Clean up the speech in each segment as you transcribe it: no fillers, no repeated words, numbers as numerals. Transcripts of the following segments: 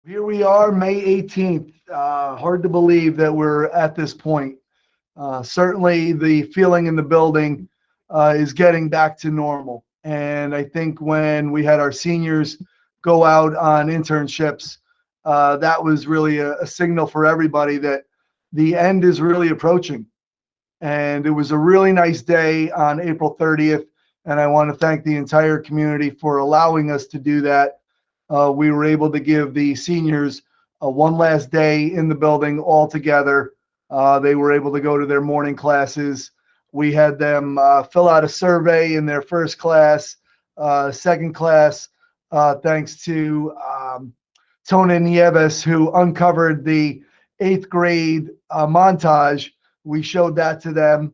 Here we are, May 18th. Hard to believe that we're at this point. Certainly, the feeling in the building is getting back to normal. And I think when we had our seniors go out on internships, that was really a signal for everybody that the end is really approaching. And it was a really nice day on April 30th. And I want to thank the entire community for allowing us to do that. We were able to give the seniors one last day in the building all together. They were able to go to their morning classes. We had them fill out a survey in their first class, second class, thanks to Tona Nieves, who uncovered the 8th grade montage. We showed that to them.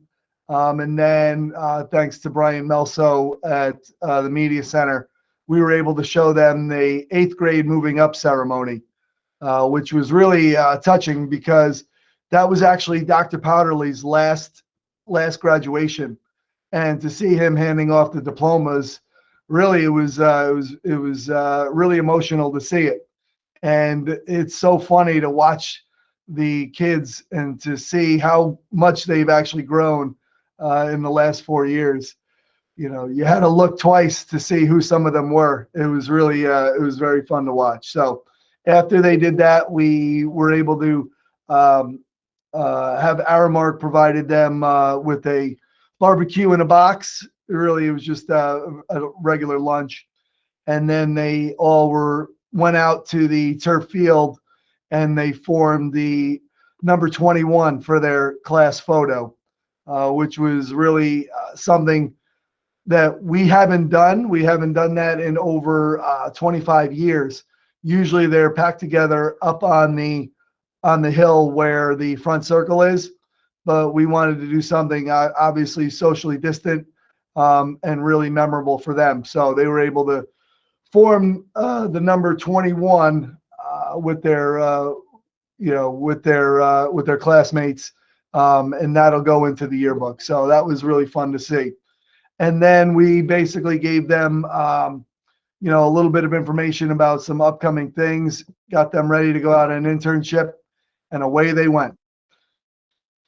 And then thanks to Brian Melso at the Media Center, we were able to show them the 8th grade moving up ceremony, which was really touching because that was actually Dr. Powderly's last graduation. And to see him handing off the diplomas, really, it was really emotional to see it. And it's so funny to watch the kids and to see how much they've actually grown in the last 4 years. You know, you had to look twice to see who some of them were. It was really, it was very fun to watch. So after they did that, we were able to have Aramark provided them with a barbecue in a box. Really, it was just a regular lunch. And then they all went out to the turf field and they formed the number 21 for their class photo, which was really something that we haven't done. We haven't done that in over 25 years. Usually they're packed together up on the hill where the front circle is, but we wanted to do something obviously socially distant and really memorable for them. So they were able to form the number 21 with their with their classmates, and that'll go into the yearbook. So that was really fun to see. And then we basically gave them, a little bit of information about some upcoming things, got them ready to go out on an internship, and away they went.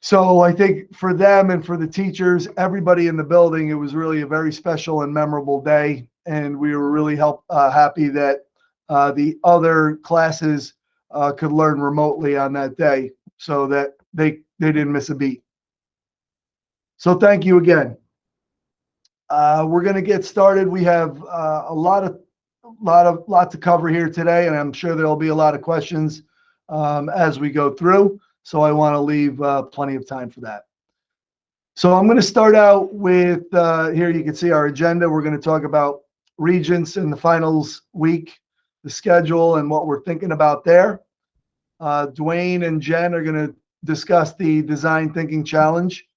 So I think for them and for the teachers, everybody in the building, it was really a very special and memorable day. And we were really happy that the other classes could learn remotely on that day so that they didn't miss a beat. So thank you again. We're going to get started. We have a lot to cover here today, and I'm sure there'll be a lot of questions as we go through. So I want to leave plenty of time for that. So I'm going to start out with here. You can see our agenda. We're going to talk about Regents in the finals week, the schedule, and what we're thinking about there. Dwayne and Jen are going to discuss the Design Thinking Challenge,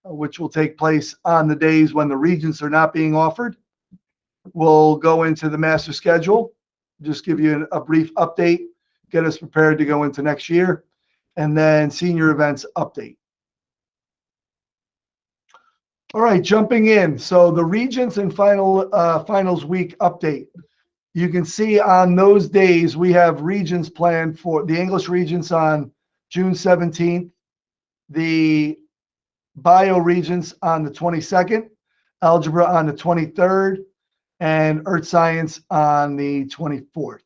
which will take place on the days when the Regents are not being offered. We'll go into the master schedule, just give you a brief update, get us prepared to go into next year, and then senior events update. All right, jumping in. So the Regents and finals week update. You can see on those days, we have Regents planned for the English Regents on June 17th, the Bio Regents on the 22nd, Algebra on the 23rd, and Earth Science on the 24th.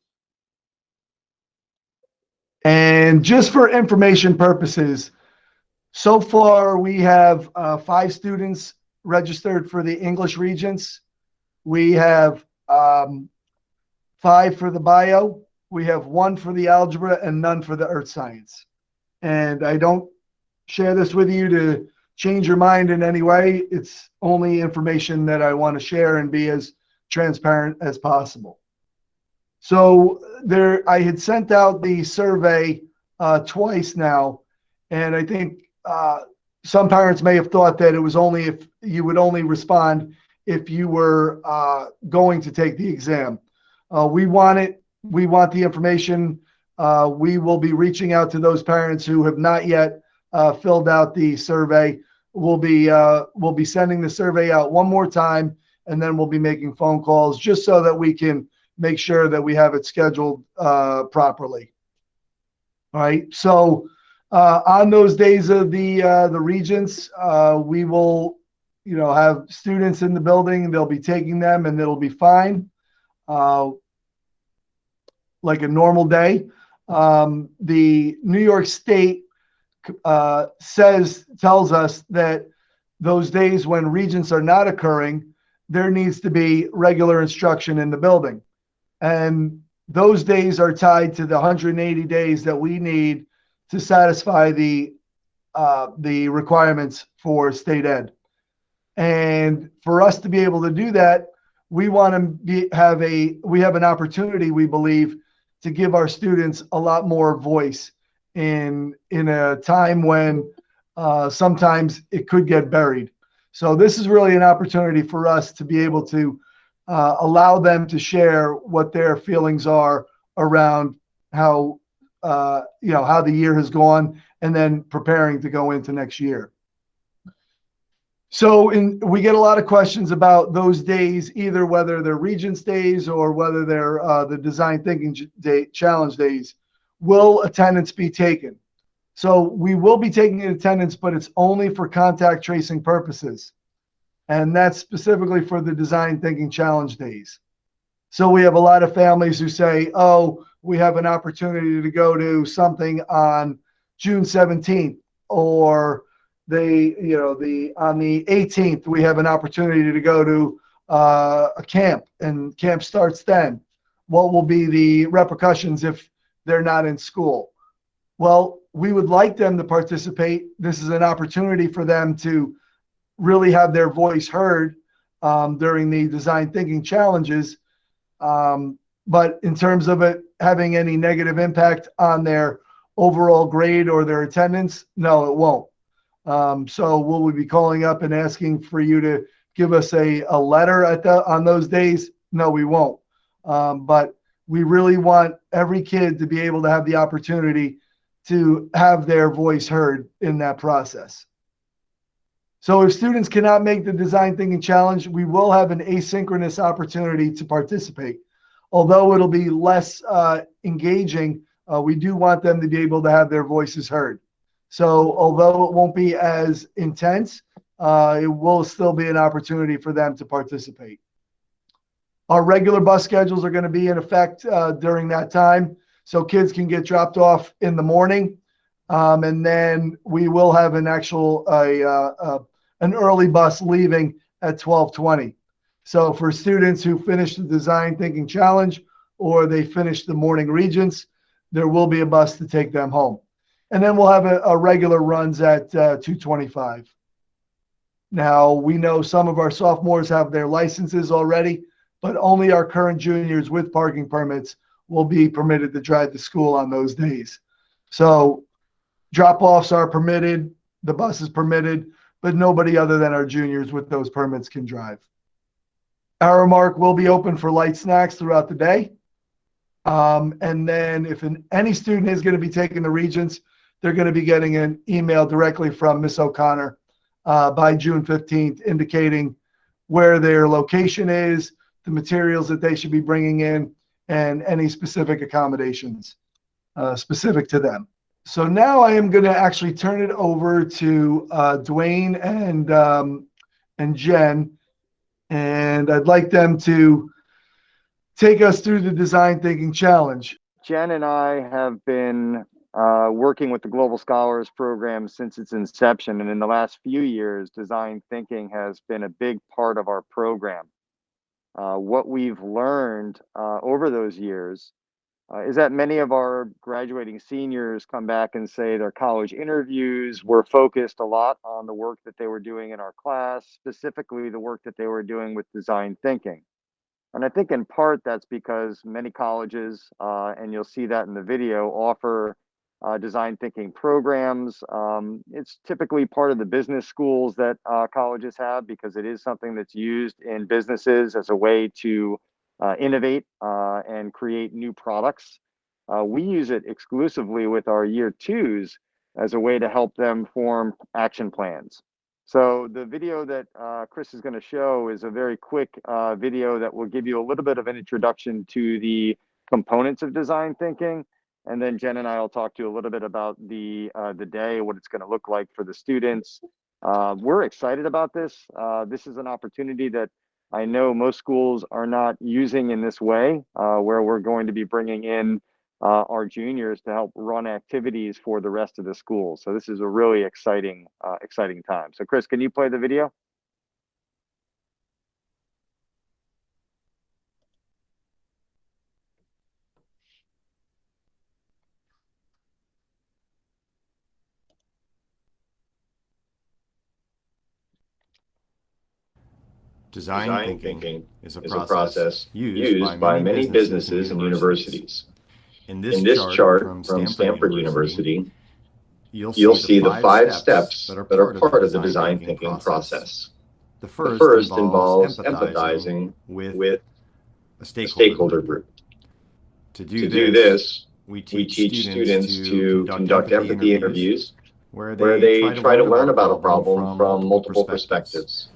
And just for information purposes, so far we have 5 students registered for the English Regents. We have 5 for the Bio. We have 1 for the Algebra and none for the Earth Science. And I don't share this with you to change your mind in any way. It's only information that I want to share and be as transparent as possible. So I had sent out the survey twice now, and I think some parents may have thought that it was only if you would only respond if you were going to take the exam. We want it. We want the information. We will be reaching out to those parents who have not yet filled out the survey. We'll be sending the survey out one more time, and then we'll be making phone calls just so that we can make sure that we have it scheduled properly. All right. So on those days of the regents, we will, have students in the building. They'll be taking them, and it'll be fine, like a normal day. The New York State tells us that those days when regents are not occurring, there needs to be regular instruction in the building. And those days are tied to the 180 days that we need to satisfy the requirements for state ed. And for us to be able to do that, we want to have an opportunity, we believe, to give our students a lot more voice in a time when sometimes it could get buried. So this is really an opportunity for us to be able to allow them to share what their feelings are around how how the year has gone, and then preparing to go into next year. So we get a lot of questions about those days, either whether they're Regents days or whether they're the Design Thinking Challenge days. Will attendance be taken? So we will be taking attendance, but it's only for contact tracing purposes. And that's specifically for the Design Thinking Challenge days. So we have a lot of families who say, oh, we have an opportunity to go to something on June 17th, or on the 18th, we have an opportunity to go to a camp, and camp starts then. What will be the repercussions if they're not in school? Well, we would like them to participate. This is an opportunity for them to really have their voice heard during the design thinking challenges. But in terms of it having any negative impact on their overall grade or their attendance, no, it won't. So will we be calling up and asking for you to give us a letter on those days? No, we won't. But we really want every kid to be able to have the opportunity to have their voice heard in that process. So if students cannot make the design thinking challenge, we will have an asynchronous opportunity to participate. Although it'll be less engaging, we do want them to be able to have their voices heard. So although it won't be as intense, it will still be an opportunity for them to participate. Our regular bus schedules are going to be in effect during that time, so kids can get dropped off in the morning, and then we will have an early bus leaving at 12:20. So for students who finish the design thinking challenge or they finish the morning regents, there will be a bus to take them home. And then we'll have a regular runs at 2:25. Now, we know some of our sophomores have their licenses already, but only our current juniors with parking permits will be permitted to drive to school on those days. So drop-offs are permitted, the bus is permitted, but nobody other than our juniors with those permits can drive. Aramark will be open for light snacks throughout the day. And then if any student is going to be taking the regents, they're going to be getting an email directly from Ms. O'Connor by June 15th, indicating where their location is, the materials that they should be bringing in, and any specific accommodations specific to them. So now I am going to actually turn it over to Dwayne and Jen, and I'd like them to take us through the design thinking challenge. Jen and I have been working with the Global Scholars Program since its inception, and in the last few years, design thinking has been a big part of our program. What we've learned over those years is that many of our graduating seniors come back and say their college interviews were focused a lot on the work that they were doing in our class, specifically the work that they were doing with design thinking. And I think in part that's because many colleges, and you'll see that in the video, offer design thinking programs. It's typically part of the business schools that colleges have, because it is something that's used in businesses as a way to innovate and create new products. We use it exclusively with our year twos as a way to help them form action plans. So the video that Chris is going to show is a very quick video that will give you a little bit of an introduction to the components of design thinking. And then Jen and I will talk to you a little bit about the day, what it's going to look like for the students. We're excited about this. This is an opportunity that I know most schools are not using in this way, where we're going to be bringing in our juniors to help run activities for the rest of the school. So this is a really exciting time. So Chris, can you play the video? Design thinking is a process used by many businesses and universities. In this chart from Stanford University, you'll see the 5 steps that are part of the design thinking process. The first involves empathizing with a stakeholder group. To do this, we teach students to conduct empathy interviews where they try to learn about a problem from multiple perspectives.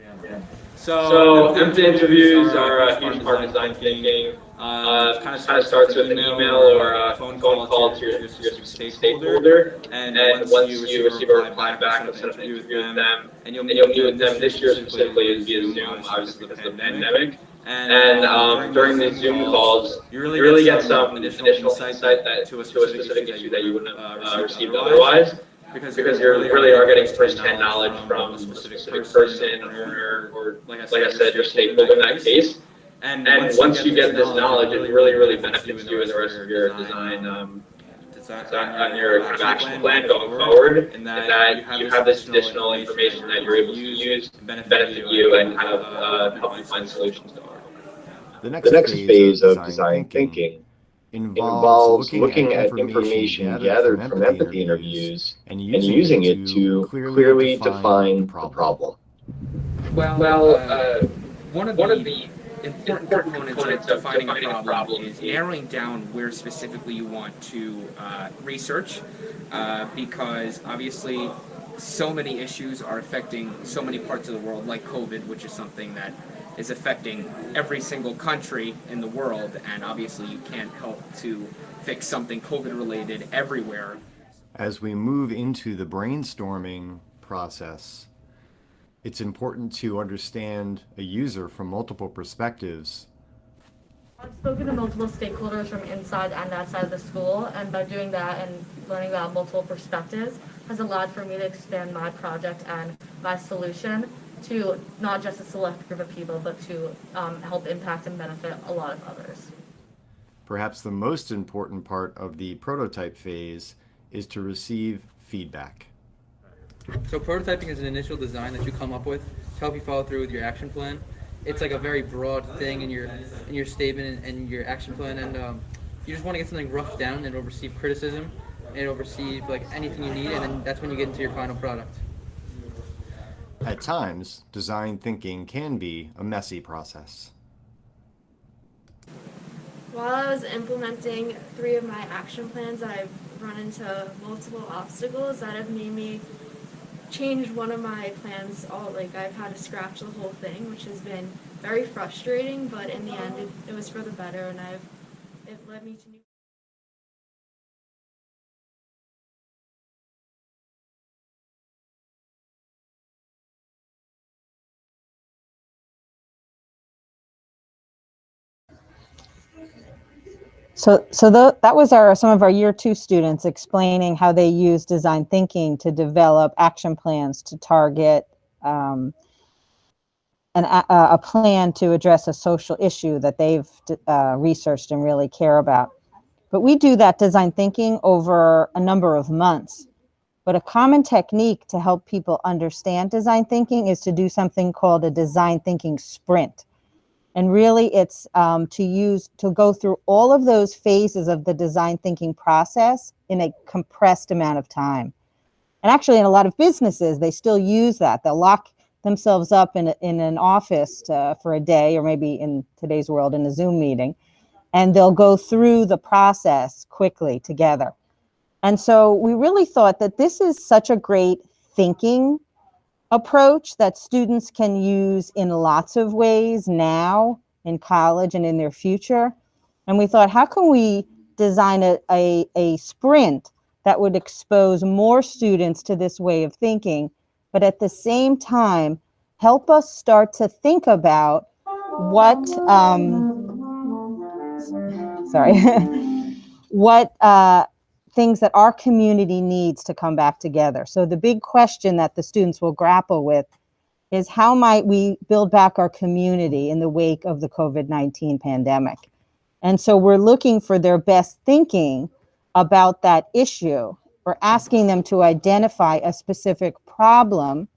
So empathy interviews are a huge part of design thinking. It kind of starts with an email or a phone call to your stakeholder, and once you receive a reply back, you'll set up an interview with them, and you'll meet with them. This year specifically via Zoom, obviously because of the pandemic. And during these Zoom calls, you really get some additional insight to a specific issue that you wouldn't have received otherwise. Because you really are getting first-hand knowledge from a specific person, or like I said, your stakeholder in that case. And once you get this knowledge, it really benefits you in the rest of your design, on your kind of action plan going forward, in that you have this additional information that you're able to use to benefit you and kind of help you find solutions to it. The next phase of design thinking involves looking at information gathered from empathy interviews and using it to clearly define the problem. Well, one of the important components of defining a problem is narrowing down where specifically you want to research, because obviously so many issues are affecting so many parts of the world, like COVID, which is something that is affecting every single country in the world, and obviously you can't help to fix something COVID related everywhere. As we move into the brainstorming process, it's important to understand a user from multiple perspectives. I've spoken to multiple stakeholders from inside and outside of the school, and by doing that and learning about multiple perspectives has allowed for me to expand my project and my solution to not just a select group of people, but to help impact and benefit a lot of others. Perhaps the most important part of the prototype phase is to receive feedback. So prototyping is an initial design that you come up with to help you follow through with your action plan. It's like a very broad thing in your statement and your action plan, and you just want to get something rough down, and it'll receive criticism, and it'll receive like anything you need, and then that's when you get into your final product. At times, design thinking can be a messy process. While I was implementing 3 of my action plans, I've run into multiple obstacles that have made me change one of my plans. I've had to scratch the whole thing, which has been very frustrating, but in the end it was for the better, and it led me to new. That was some of our year 2 students explaining how they use design thinking to develop action plans to target a plan to address a social issue that they've researched and really care about. But we do that design thinking over a number of months. But a common technique to help people understand design thinking is to do something called a design thinking sprint. And really it's to go through all of those phases of the design thinking process in a compressed amount of time. And actually in a lot of businesses, they still use that. They'll lock themselves up in an office for a day, or maybe in today's world in a Zoom meeting, and they'll go through the process quickly together. And so we really thought that this is such a great thinking approach that students can use in lots of ways now in college and in their future. And we thought, how can we design a sprint that would expose more students to this way of thinking, but at the same time, help us start to think about what, what things that our community needs to come back together. So the big question that the students will grapple with is, how might we build back our community in the wake of the COVID-19 pandemic? And so we're looking for their best thinking about that issue. We're asking them to identify a specific problem.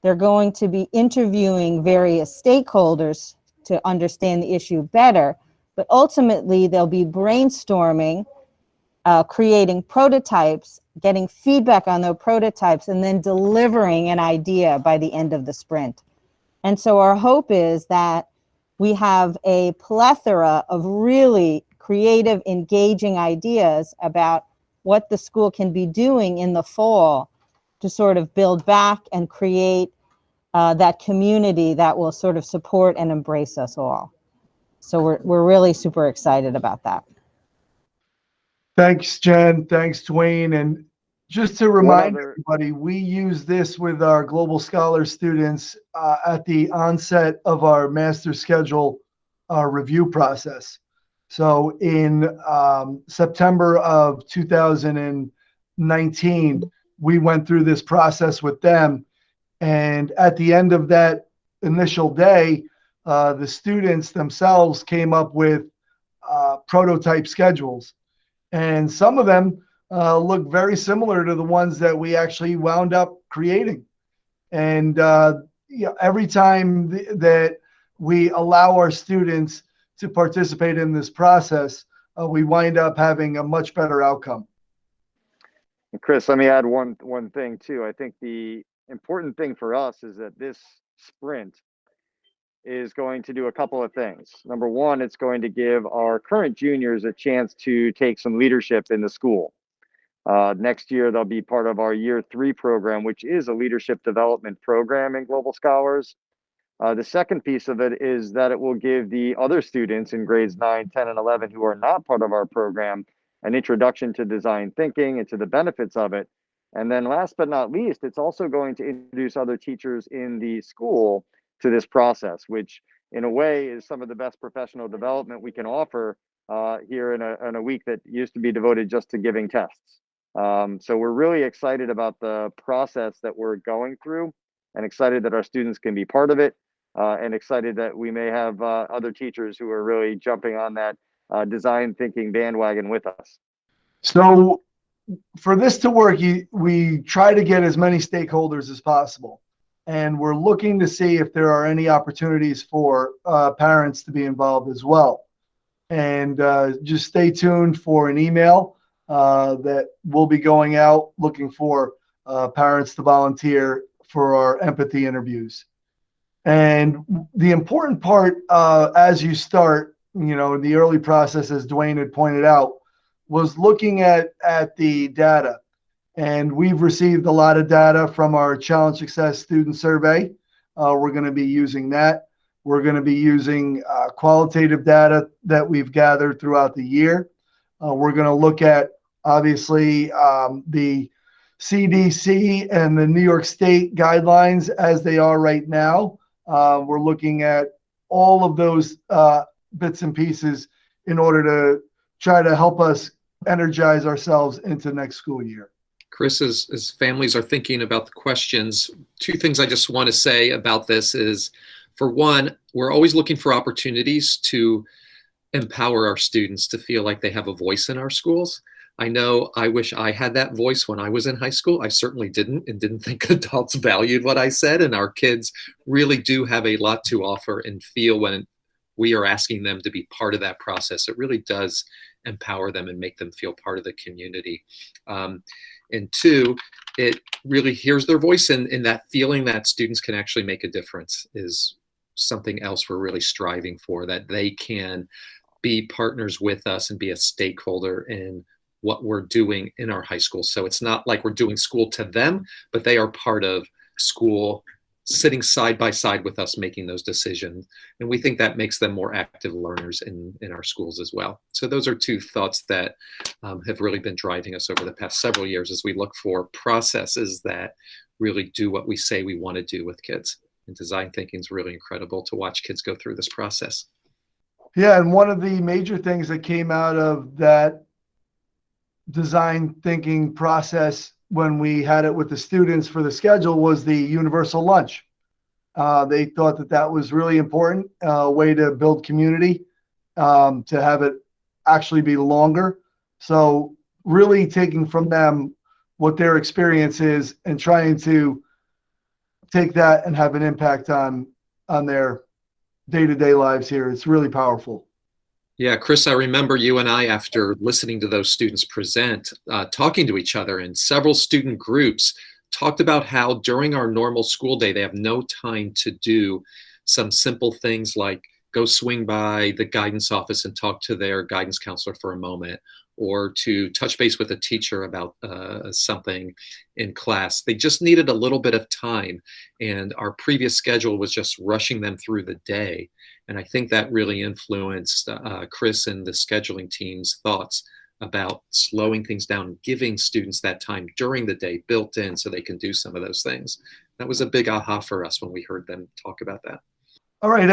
They're going to be interviewing various stakeholders to understand the issue better, but ultimately they'll be brainstorming, creating prototypes, getting feedback on those prototypes, and then delivering an idea by the end of the sprint. And so our hope is that we have a plethora of really creative, engaging ideas about what the school can be doing in the fall to sort of build back and create that community that will sort of support and embrace us all. So we're really super excited about that. Thanks, Jen. Thanks, Dwayne. And just to remind everybody, we use this with our Global Scholar students at the onset of our master schedule review process. So in September of 2019, we went through this process with them. And at the end of that initial day, the students themselves came up with prototype schedules. And some of them look very similar to the ones that we actually wound up creating. And every time that we allow our students to participate in this process, we wind up having a much better outcome. And Chris, let me add one thing too. I think the important thing for us is that this sprint is going to do a couple of things. Number one, it's going to give our current juniors a chance to take some leadership in the school. Next year, they'll be part of our year 3 program, which is a leadership development program in Global Scholars. The second piece of it is that it will give the other students in grades 9, 10, and 11 who are not part of our program an introduction to design thinking and to the benefits of it. And then last but not least, it's also going to introduce other teachers in the school to this process, which in a way is some of the best professional development we can offer here in a week that used to be devoted just to giving tests. So we're really excited about the process that we're going through, and excited that our students can be part of it, and excited that we may have other teachers who are really jumping on that design thinking bandwagon with us. So for this to work, we try to get as many stakeholders as possible. And we're looking to see if there are any opportunities for parents to be involved as well. And just stay tuned for an email that will be going out looking for parents to volunteer for our empathy interviews. And the important part as you start, in the early process, as Dwayne had pointed out, was looking at the data. And we've received a lot of data from our Challenge Success Student Survey. We're going to be using that. We're going to be using qualitative data that we've gathered throughout the year. We're going to look at, obviously, the CDC and the New York State guidelines as they are right now. We're looking at all of those bits and pieces in order to try to help us energize ourselves into next school year. Chris, as families are thinking about the questions, 2 things I just want to say about this is, for one, we're always looking for opportunities to empower our students to feel like they have a voice in our schools. I know I wish I had that voice when I was in high school. I certainly didn't, and didn't think adults valued what I said. And our kids really do have a lot to offer and feel when we are asking them to be part of that process. It really does empower them and make them feel part of the community. And 2, it really hears their voice, and that feeling that students can actually make a difference is something else we're really striving for, that they can be partners with us and be a stakeholder in what we're doing in our high school. So it's not like we're doing school to them, but they are part of school, sitting side by side with us making those decisions. And we think that makes them more active learners in our schools as well. So those are two thoughts that have really been driving us over the past several years as we look for processes that really do what we say we want to do with kids. And design thinking is really incredible to watch kids go through this process. Yeah, and one of the major things that came out of that design thinking process when we had it with the students for the schedule was the universal lunch. They thought that that was really important, way to build community, to have it actually be longer. So really taking from them what their experience is and trying to take that and have an impact on their day-to-day lives here. It's really powerful. Yeah, Chris, I remember you and I, after listening to those students present, talking to each other, and several student groups talked about how during our normal school day, they have no time to do some simple things like go swing by the guidance office and talk to their guidance counselor for a moment, or to touch base with a teacher about something in class. They just needed a little bit of time, and our previous schedule was just rushing them through the day. And I think that really influenced Chris and the scheduling team's thoughts about slowing things down, giving students that time during the day built in so they can do some of those things. That was a big aha for us when we heard them talk about that. All right,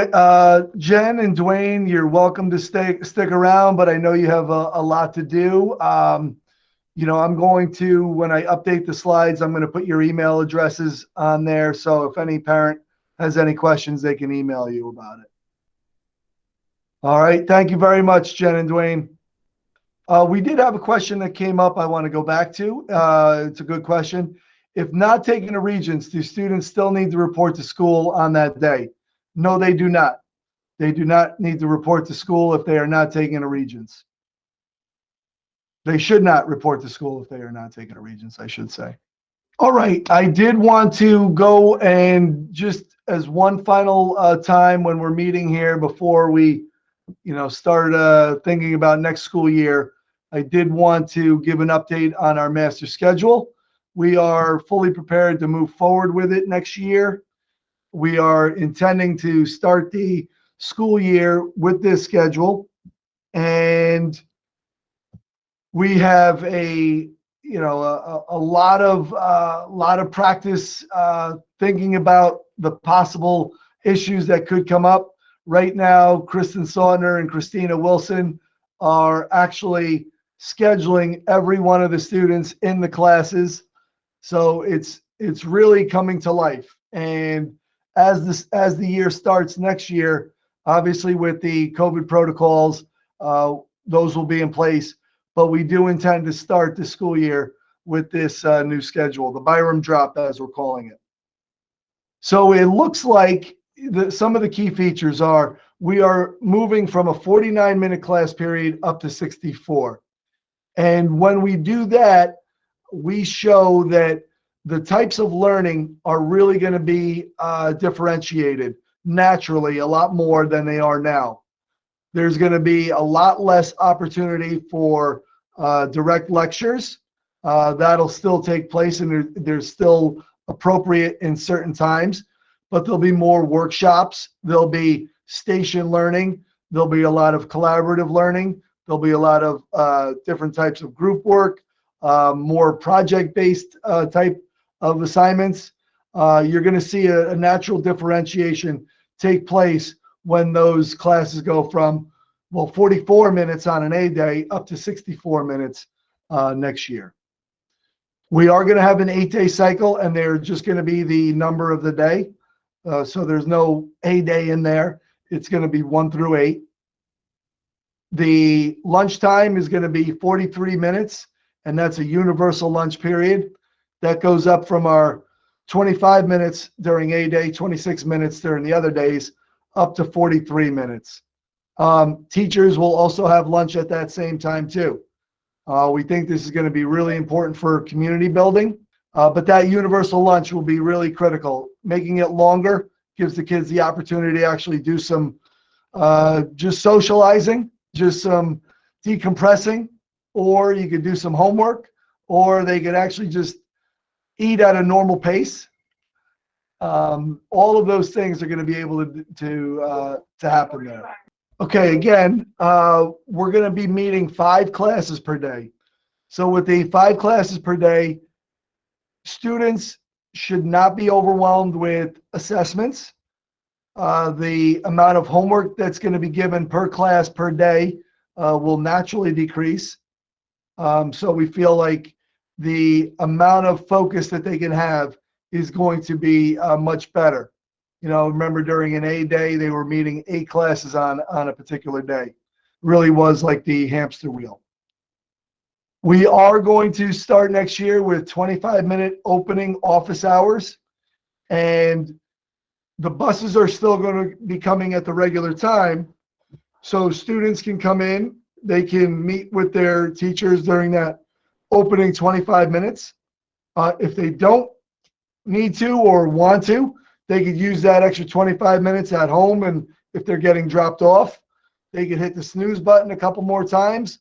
Jen and Dwayne, you're welcome to stick around, but I know you have a lot to do. You know, I'm going to, when I update the slides, I'm going to put your email addresses on there. So if any parent has any questions, they can email you about it. All right, thank you very much, Jen and Dwayne. We did have a question that came up I want to go back to. It's a good question. If not taking the Regents, do students still need to report to school on that day? No, they do not. They do not need to report to school if they are not taking a Regents. They should not report to school if they are not taking a Regents, I should say. All right, I did want to go and just as one final time when we're meeting here before we start thinking about next school year, I did want to give an update on our master schedule. We are fully prepared to move forward with it next year. We are intending to start the school year with this schedule, and we have a lot of practice thinking about the possible issues that could come up. Right now, Kristen Sautner and Christina Wilson are actually scheduling every one of the students in the classes. So it's really coming to life. And as the year starts next year, obviously with the COVID protocols, those will be in place. But we do intend to start the school year with this new schedule, the Byram drop, as we're calling it. So it looks like some of the key features are we are moving from a 49-minute class period up to 64. And when we do that, we show that the types of learning are really going to be differentiated naturally a lot more than they are now. There's going to be a lot less opportunity for direct lectures. That'll still take place, and there's still appropriate in certain times, but there'll be more workshops. There'll be station learning. There'll be a lot of collaborative learning. There'll be a lot of different types of group work, more project-based type of assignments. You're going to see a natural differentiation take place when those classes go from, 44 minutes on an A day up to 64 minutes next year. We are going to have an 8-day cycle, and they're just going to be the number of the day. So there's no A day in there. It's going to be 1 through 8. The lunchtime is going to be 43 minutes, and that's a universal lunch period. That goes up from our 25 minutes during A day, 26 minutes during the other days, up to 43 minutes. Teachers will also have lunch at that same time too. We think this is going to be really important for community building, but that universal lunch will be really critical. Making it longer gives the kids the opportunity to actually do some just socializing, just some decompressing, or you could do some homework, or they could actually just eat at a normal pace All of those things are going to be able to happen there. Okay, again, we're going to be meeting 5 classes per day. So with the 5 classes per day, students should not be overwhelmed with assessments. The amount of homework that's going to be given per class per day will naturally decrease. So we feel like the amount of focus that they can have is going to be much better. You know, remember during an A day, they were meeting 8 classes on a particular day. Really was like the hamster wheel. We are going to start next year with 25-minute opening office hours, and the buses are still going to be coming at the regular time. So students can come in, they can meet with their teachers during that opening 25 minutes. If they don't need to or want to, they could use that extra 25 minutes at home, and if they're getting dropped off, they could hit the snooze button a couple more times.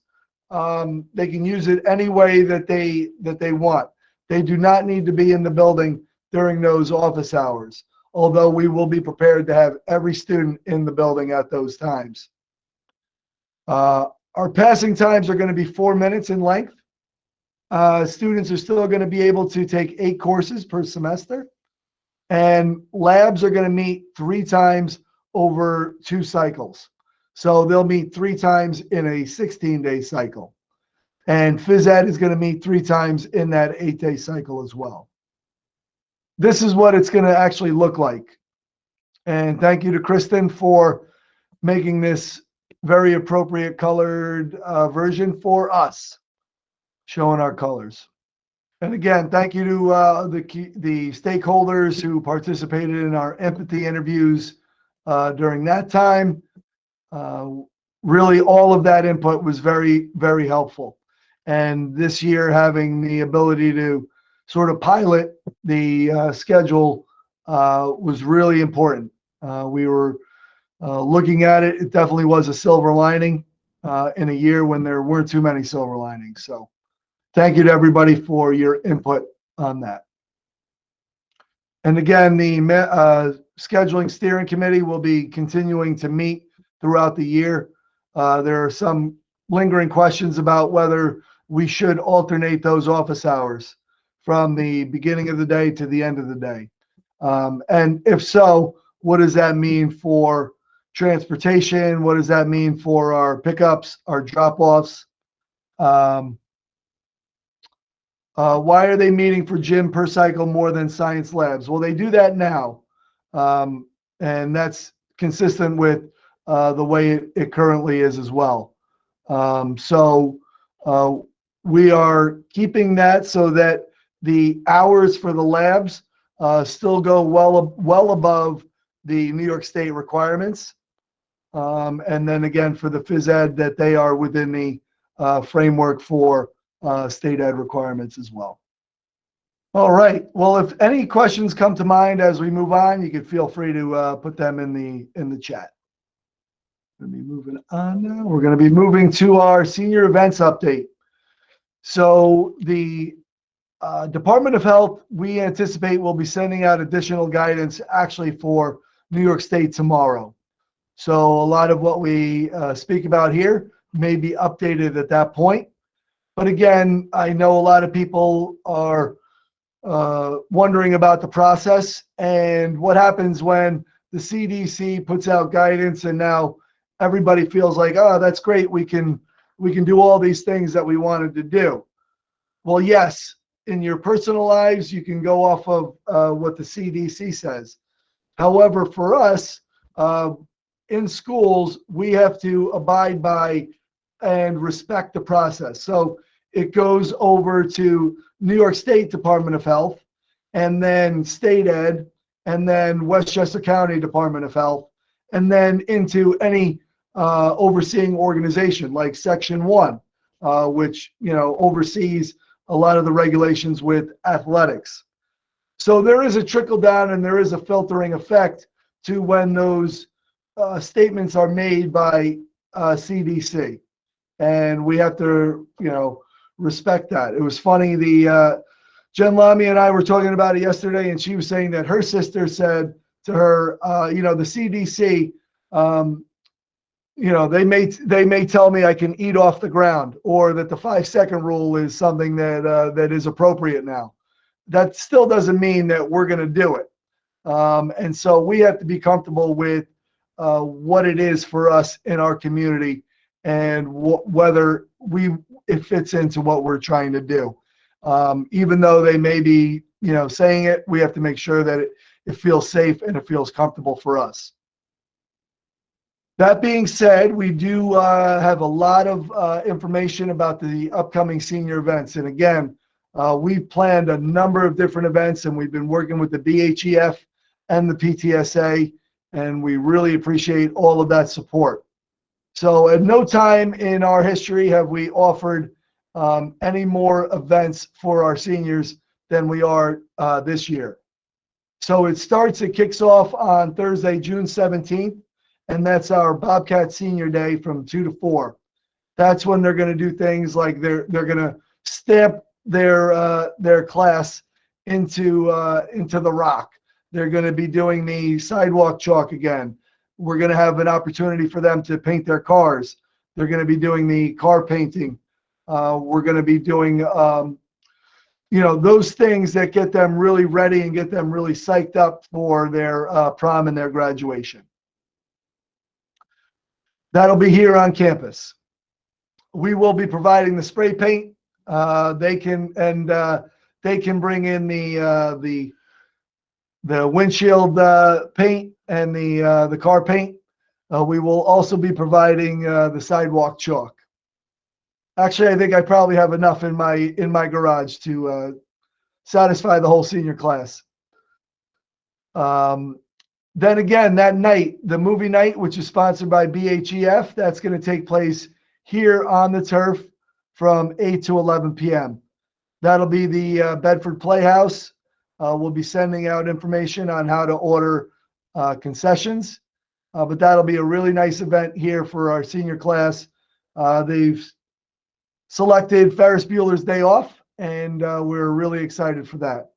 They can use it any way that they want. They do not need to be in the building during those office hours, although we will be prepared to have every student in the building at those times. Our passing times are going to be 4 minutes in length. Students are still going to be able to take 8 courses per semester, and labs are going to meet 3 times over 2 cycles. So they'll meet 3 times in a 16-day cycle. And phys ed is going to meet 3 times in that 8-day cycle as well. This is what it's going to actually look like. And thank you to Kristen for making this very appropriate colored version for us, showing our colors. And again, thank you to the stakeholders who participated in our empathy interviews during that time. Really, all of that input was very, very helpful. And this year, having the ability to sort of pilot the schedule was really important. We were looking at it. It definitely was a silver lining in a year when there weren't too many silver linings. So thank you to everybody for your input on that. And again, the scheduling steering committee will be continuing to meet throughout the year. There are some lingering questions about whether we should alternate those office hours from the beginning of the day to the end of the day. And if so, what does that mean for transportation? What does that mean for our pickups, our drop-offs? Why are they meeting for gym per cycle more than science labs? Well, they do that now. And that's consistent with the way it currently is as well. We are keeping that so that the hours for the labs still go well above the New York State requirements. And then again, for the phys ed, that they are within the framework for state ed requirements as well. All right. Well, if any questions come to mind as we move on, you can feel free to put them in the chat. We're going to be moving on now. We're going to be moving to our senior events update. So the Department of Health, we anticipate will be sending out additional guidance actually for New York State tomorrow. So a lot of what we speak about here may be updated at that point. But again, I know a lot of people are wondering about the process and what happens when the CDC puts out guidance and now everybody feels like, oh, that's great. We can do all these things that we wanted to do. Well, yes, in your personal lives, you can go off of what the CDC says. However, for us, in schools, we have to abide by and respect the process. So it goes over to New York State Department of Health, and then State Ed, and then Westchester County Department of Health, and then into any overseeing organization like Section 1, which oversees a lot of the regulations with athletics. So there is a trickle down and there is a filtering effect to when those statements are made by CDC, and we have to respect that. It was funny, the Jen Lamy and I were talking about it yesterday, and she was saying that her sister said to her, the CDC, they may tell me I can eat off the ground, or that the 5-second rule is something that is appropriate now. That still doesn't mean that we're going to do it. And so we have to be comfortable with what it is for us in our community, and whether it fits into what we're trying to do. Even though they may be, saying it, we have to make sure that it feels safe and it feels comfortable for us. That being said, we do have a lot of information about the upcoming senior events. And again, we've planned a number of different events, and we've been working with the BHEF and the PTSA, and we really appreciate all of that support. So at no time in our history have we offered any more events for our seniors than we are this year. So it kicks off on Thursday, June 17th, and that's our Bobcat Senior Day from 2 to 4. That's when they're going to do things like they're going to stamp their class into the rock. They're going to be doing the sidewalk chalk again. We're going to have an opportunity for them to paint their cars. They're going to be doing the car painting. We're going to be doing, those things that get them really ready and get them really psyched up for their prom and their graduation. That'll be here on campus. We will be providing the spray paint. They can bring in the windshield paint and the car paint. We will also be providing the sidewalk chalk. Actually, I think I probably have enough in my garage to satisfy the whole senior class. Then again, that night, the movie night, which is sponsored by BHEF, that's going to take place here on the turf from 8 to 11 p.m. That'll be the Bedford Playhouse. We'll be sending out information on how to order concessions, but that'll be a really nice event here for our senior class. They've selected Ferris Bueller's Day Off, and we're really excited for that.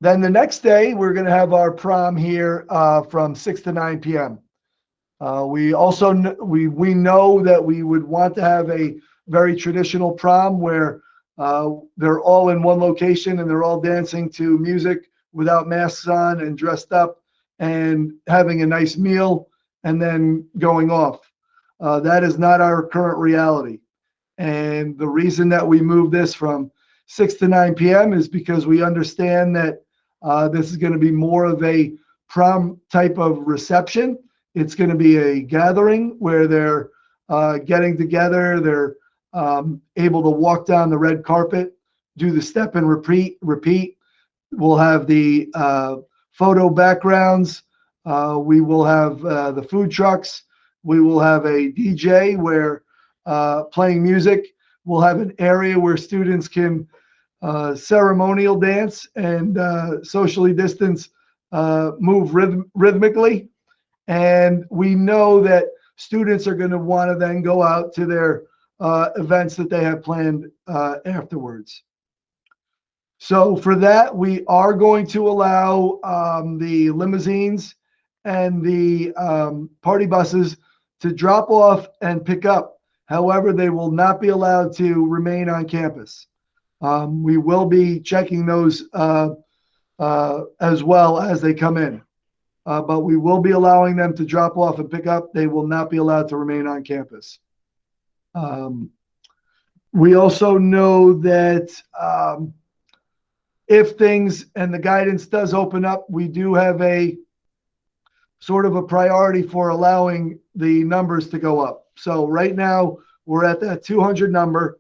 Then the next day, we're going to have our prom here from 6 to 9 p.m. We also we know that we would want to have a very traditional prom where they're all in one location and they're all dancing to music without masks on and dressed up and having a nice meal and then going off. That is not our current reality. And the reason that we moved this from 6 to 9 p.m. is because we understand that this is going to be more of a prom type of reception. It's going to be a gathering where they're getting together. They're able to walk down the red carpet, do the step and repeat. We'll have the photo backgrounds. We will have the food trucks. We will have a DJ where playing music. We'll have an area where students can ceremonial dance and socially distance, move rhythmically. And we know that students are going to want to then go out to their events that they have planned afterwards. So for that, we are going to allow the limousines and the party buses to drop off and pick up. However, they will not be allowed to remain on campus. We will be checking those as well as they come in. But we will be allowing them to drop off and pick up. They will not be allowed to remain on campus. We also know that if things and the guidance does open up, we do have a sort of a priority for allowing the numbers to go up. So right now we're at that 200 number.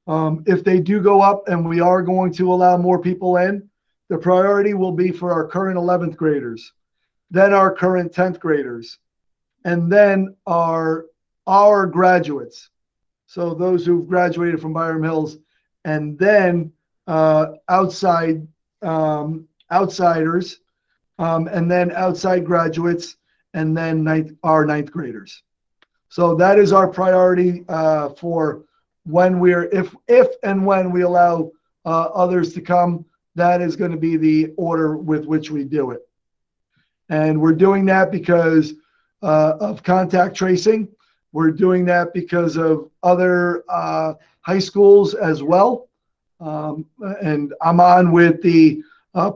If they do go up and we are going to allow more people in, the priority will be for our current 11th graders, then our current 10th graders, and then our graduates. So those who've graduated from Byram Hills, and then outsiders, and then outside graduates, and then our ninth graders. So that is our priority for when if and when we allow others to come, that is going to be the order with which we do it. And we're doing that because of contact tracing. We're doing that because of other high schools as well. And I'm on with the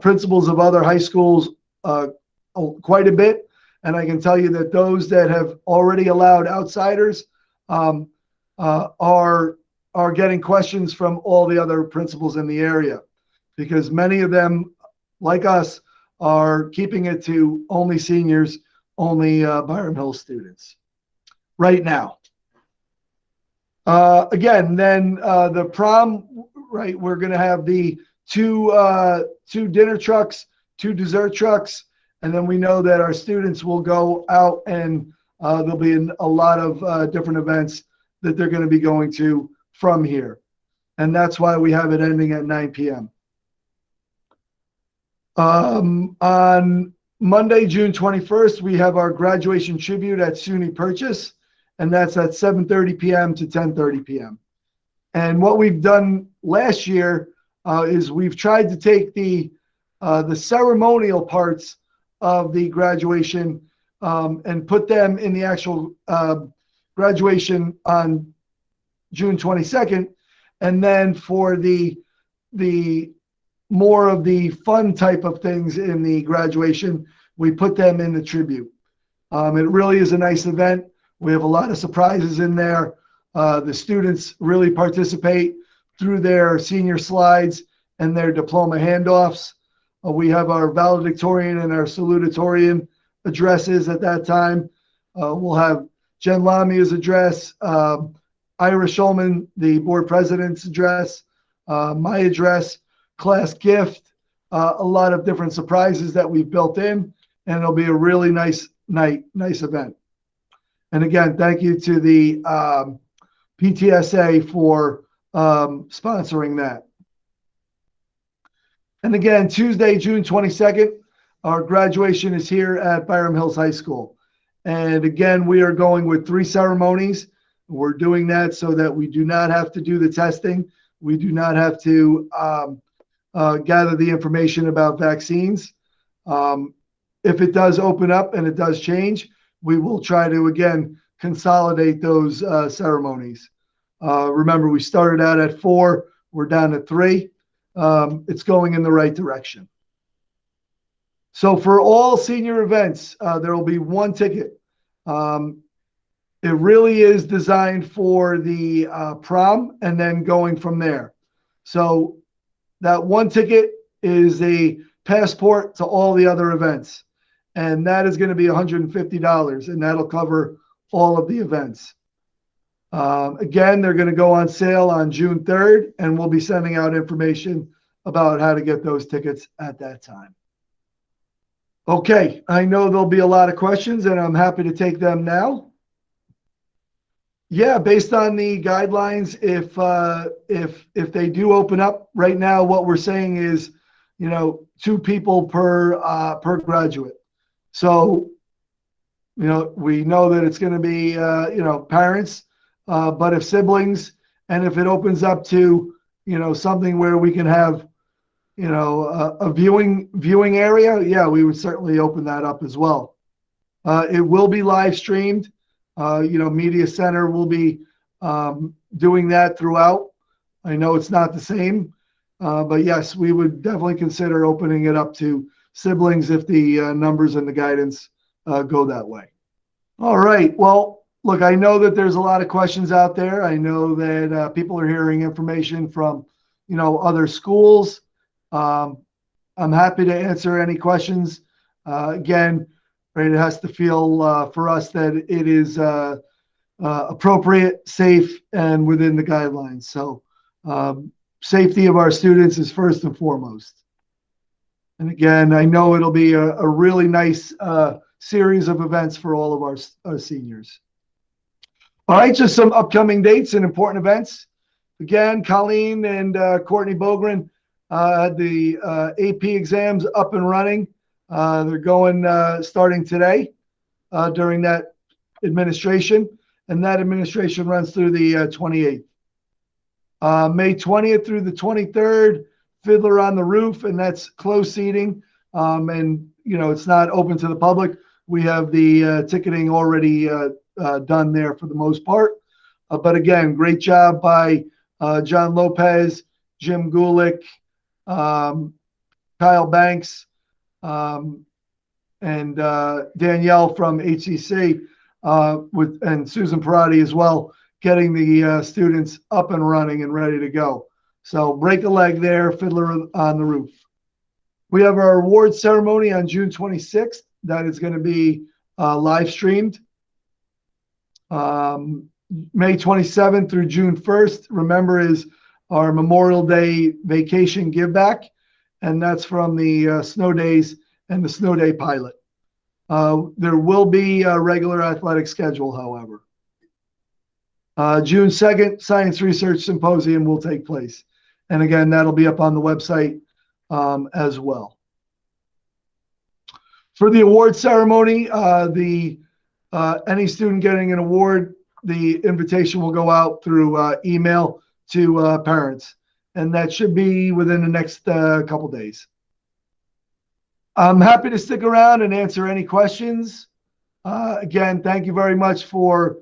principals of other high schools quite a bit. And I can tell you that those that have already allowed outsiders are getting questions from all the other principals in the area, because many of them, like us, are keeping it to only seniors, only Byram Hills students right now. Again, then the prom, right, we're going to have the two dinner trucks, 2 dessert trucks, and then we know that our students will go out and there'll be a lot of different events that they're going to be going to from here. And that's why we have it ending at 9 p.m. On Monday, June 21st, we have our graduation tribute at SUNY Purchase, and that's at 7:30 p.m. to 10:30 p.m. And what we've done last year is we've tried to take the ceremonial parts of the graduation and put them in the actual graduation on June 22nd, and then for the more of the fun type of things in the graduation, we put them in the tribute. It really is a nice event. We have a lot of surprises in there. The students really participate through their senior slides and their diploma handoffs. We have our valedictorian and our salutatorian addresses at that time. We'll have Jen Lamia's address, Ira Schulman, the board president's address, my address, class gift, a lot of different surprises that we've built in, and it'll be a really nice event. And again, thank you to the PTSA for sponsoring that. And again, Tuesday, June 22nd, our graduation is here at Byram Hills High School. And again, we are going with 3 ceremonies. We're doing that so that we do not have to do the testing. We do not have to gather the information about vaccines. If it does open up and it does change, we will try to, again, consolidate those ceremonies. Remember, we started out at 4. We're down to 3. It's going in the right direction. So for all senior events, there will be 1 ticket. It really is designed for the prom and then going from there. So that 1 ticket is a passport to all the other events. And that is going to be $150, and that'll cover all of the events. Again, they're going to go on sale on June 3rd, and we'll be sending out information about how to get those tickets at that time. Okay, I know there'll be a lot of questions, and I'm happy to take them now. Yeah, based on the guidelines, if they do open up right now, what we're saying is, 2 people per graduate. So, we know that it's going to be, parents, but if siblings, and if it opens up to, something where we can have, a viewing area, yeah, we would certainly open that up as well. It will be live streamed. Media Center will be doing that throughout. I know it's not the same, but yes, we would definitely consider opening it up to siblings if the numbers and the guidance go that way. All right. Well, look, I know that there's a lot of questions out there. I know that people are hearing information from, other schools. I'm happy to answer any questions. Again, right, it has to feel for us that it is appropriate, safe, and within the guidelines. So safety of our students is first and foremost. And again, I know it'll be a really nice series of events for all of our seniors. All right, just some upcoming dates and important events. Again, Colleen and Courtney Bogren had the AP exams up and running. They're going starting today during that administration, and that administration runs through the 28th. May 20th through the 23rd, Fiddler on the Roof, and that's closed seating. And, it's not open to the public. We have the ticketing already done there for the most part. But again, great job by John Lopez, Jim Gulick, Kyle Banks, and Danielle from HCC, and Susan Parati as well, getting the students up and running and ready to go. So break a leg there, Fiddler on the Roof. We have our award ceremony on June 26th. That is going to be live streamed. May 27th through June 1st, remember, is our Memorial Day vacation give back, and that's from the snow days and the snow day pilot. There will be a regular athletic schedule, however. June 2nd, Science Research Symposium will take place. And again, that'll be up on the website as well. For the award ceremony, any student getting an award, the invitation will go out through email to parents, and that should be within the next couple days. I'm happy to stick around and answer any questions. Again, thank you very much for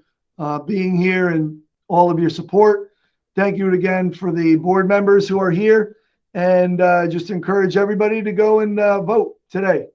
being here and all of your support. Thank you again for the board members who are here, and just encourage everybody to go and vote today.